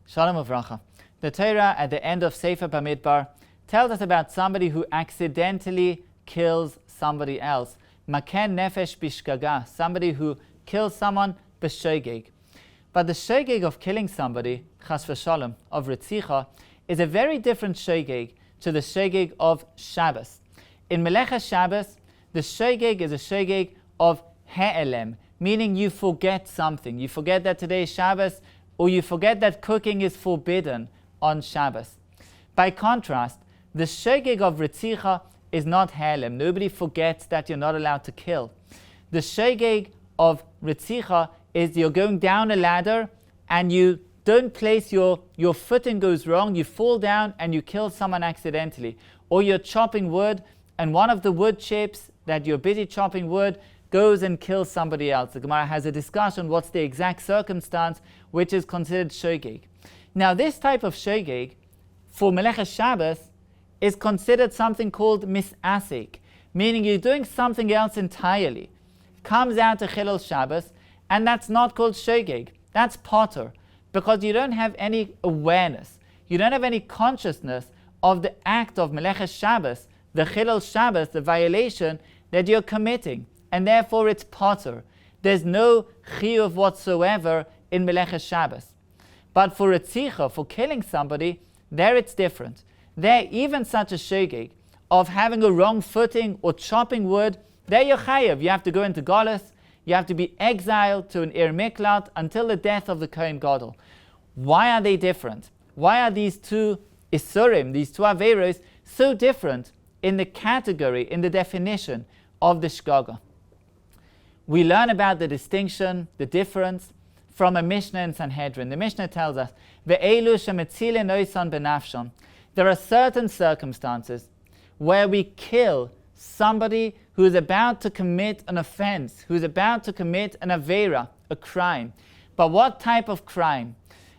Shalom Uvracha. The Torah at the end of Sefer Bamidbar tells us about somebody who accidentally kills somebody else. Maken nefesh bishogeg, somebody who kills someone beshogeg. But the shogeg of killing somebody, chas v'shalom, of retzicha, is a very different shogeg to the shogeg of Shabbos. In Melechas Shabbos, the shogeg is a shogeg of he'elem, meaning you forget something. You forget that today is Shabbos, or you forget that cooking is forbidden on Shabbos. By contrast, the shogeg of retzicha is not he'elem. Nobody forgets that you're not allowed to kill. The shogeg of retzicha is you're going down a ladder and you don't place your footing goes wrong, you fall down and you kill someone accidentally. Or you're chopping wood and one of the wood chips that you're busy chopping wood goes and kills somebody else. The Gemara has a discussion what's the exact circumstance which is considered shogeg. Now this type of shogeg for Melechas Shabbos is considered something called misasik, meaning you're doing something else entirely. Comes out to Chilul Shabbos, and that's not called shogeg. That's potter, because you don't have any awareness. You don't have any consciousness of the act of Melechas Shabbos, the Chilul Shabbos, the violation that you're committing, and therefore it's potter. There's no chiyuv whatsoever in Melechas Shabbos. But for retzicha, for killing somebody, there it's different. There, even such a shogeg of having a wrong footing or chopping wood, there you're chayav. You have to go into galus. You have to be exiled to an ir miklat until the death of the Kohen Gadol. Why are they different? Why are these two isurim, these two averos, so different in the category, in the definition of the shogeg? We learn about the distinction, the difference, from a Mishnah in Sanhedrin. The Mishnah tells us, Ve'elu shemetzilin oisan benafshon. There are certain circumstances where we kill somebody who is about to commit an offense, who is about to commit an avera, a crime. But what type of crime?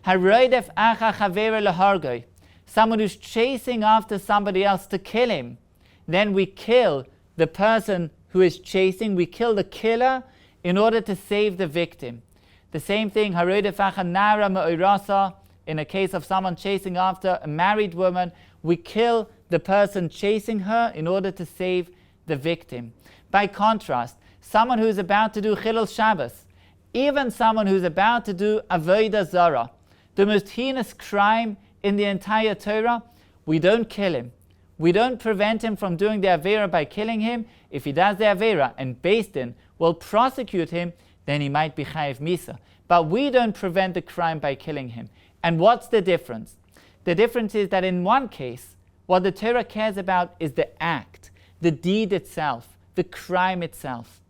Haroidef acha chavera lehargoi. Someone who's chasing after somebody else to kill him. Then we kill the person who is chasing, we kill the killer in order to save the victim. The same thing, haroidef acha nara me'oirasa. In a case of someone chasing after a married woman, we kill the person chasing her in order to save the victim. By contrast, someone who's about to do Chilul Shabbos, even someone who's about to do Avodah Zarah, the most heinous crime in the entire Torah, we don't kill him. We don't prevent him from doing the Avera by killing him. If he does the Avera and Beis Din will prosecute him, then he might be Chayiv Misa. But we don't prevent the crime by killing him. And what's the difference? The difference is that in one case, what the Torah cares about is the act, the deed itself, the crime itself.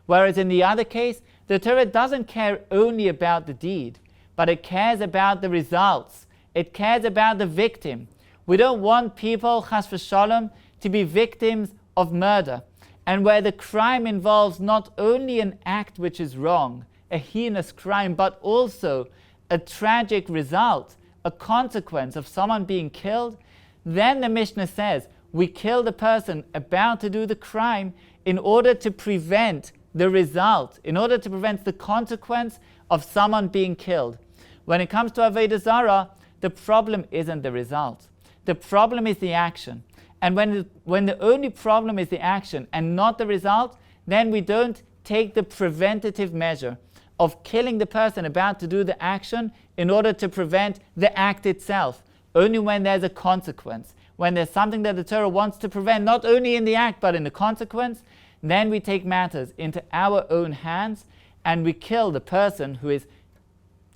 Whereas in the other case, the Torah doesn't care only about the deed, but it cares about the results. It cares about the victim. We don't want people, chas v'shalom, to be victims of murder. And where the crime involves not only an act which is wrong, a heinous crime, but also a tragic result, a consequence of someone being killed, then the Mishnah says, we kill the person about to do the crime in order to prevent the result, in order to prevent the consequence of someone being killed. When it comes to Avodah Zarah, the problem isn't the result. The problem is the action. And when the only problem is the action and not the result, then we don't take the preventative measure of killing the person about to do the action in order to prevent the act itself. Only when there's a consequence, when there's something that the Torah wants to prevent, not only in the act but in the consequence, then we take matters into our own hands and we kill the person who is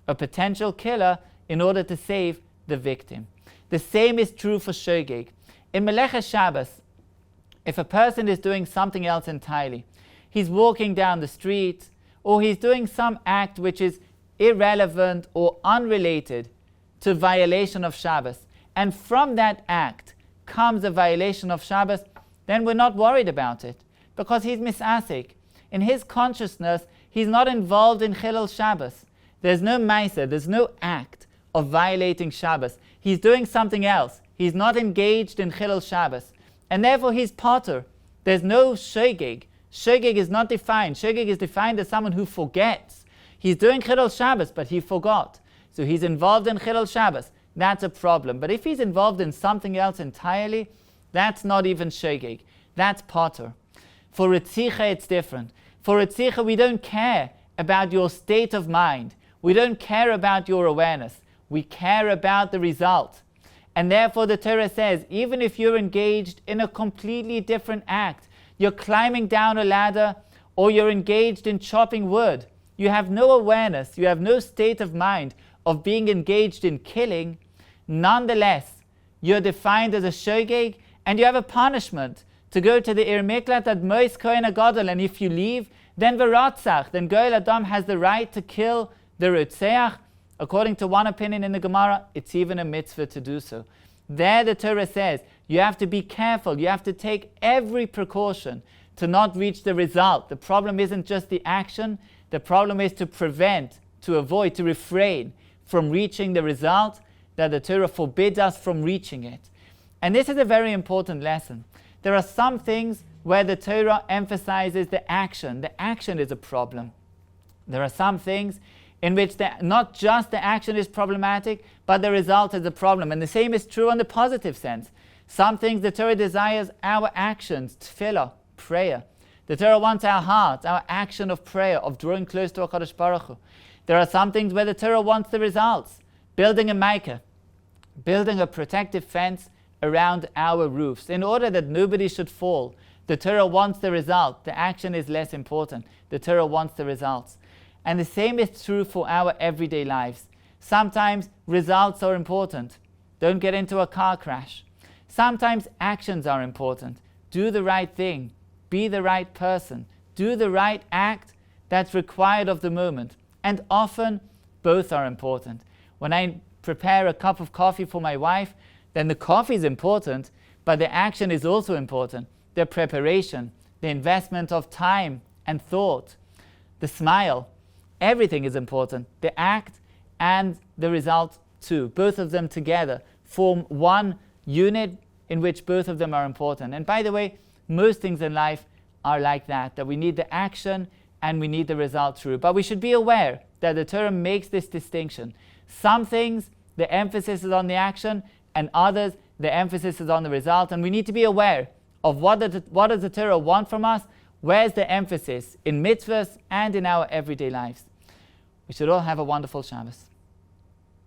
a potential killer in order to save the victim. The same is true for shogeg. In Melechas Shabbos, if a person is doing something else entirely, he's walking down the street, or he's doing some act which is irrelevant or unrelated to violation of Shabbos, and from that act comes a violation of Shabbos, then we're not worried about it, because he's misasik. In his consciousness, he's not involved in Chilul Shabbos. There's no ma'aser, there's no act of violating Shabbos. He's doing something else. He's not engaged in Chilul Shabbos, and therefore he's potter. There's no shogeg. Shogeg is not defined. Shogeg is defined as someone who forgets. He's doing Chilul Shabbos, but he forgot. So he's involved in Chilul Shabbos. That's a problem. But if he's involved in something else entirely, that's not even shogeg. That's potter. For Ritzicha, it's different. For Ritzicha, we don't care about your state of mind. We don't care about your awareness. We care about the result. And therefore the Torah says, even if you're engaged in a completely different act, you're climbing down a ladder or you're engaged in chopping wood, you have no awareness, you have no state of mind of being engaged in killing, nonetheless, you're defined as a shogeg and you have a punishment to go to the Ir Miklat ad Mois Kohen HaGadol, and if you leave, then v'ratzach, then Goel Adam has the right to kill the Rotzeach. According to one opinion in the Gemara, it's even a mitzvah to do so. There the Torah says, you have to be careful, you have to take every precaution to not reach the result. The problem isn't just the action, the problem is to prevent, to avoid, to refrain from reaching the result that the Torah forbids us from reaching it. And this is a very important lesson. There are some things where the Torah emphasizes the action. The action is a problem. There are some things in which not just the action is problematic, but the result is a problem. And the same is true on the positive sense. Some things the Torah desires our actions, tefillah, prayer. The Torah wants our hearts, our action of prayer, of drawing close to HaKadosh Baruch Hu. There are some things where the Torah wants the results. Building a maikah, building a protective fence around our roofs in order that nobody should fall. The Torah wants the result. The action is less important. The Torah wants the results. And the same is true for our everyday lives. Sometimes results are important. Don't get into a car crash. Sometimes actions are important. Do the right thing. Be the right person. Do the right act that's required of the moment. And often, both are important. When I prepare a cup of coffee for my wife, then the coffee is important, but the action is also important. The preparation, the investment of time and thought, the smile, everything is important. The act and the result too. Both of them together form one unit in which both of them are important. And by the way, most things in life are like that we need the action and we need the result through. But we should be aware that the Torah makes this distinction. Some things, the emphasis is on the action, and others, the emphasis is on the result. And we need to be aware of what does the Torah want from us, where's the emphasis in mitzvahs and in our everyday lives. We should all have a wonderful Shabbos.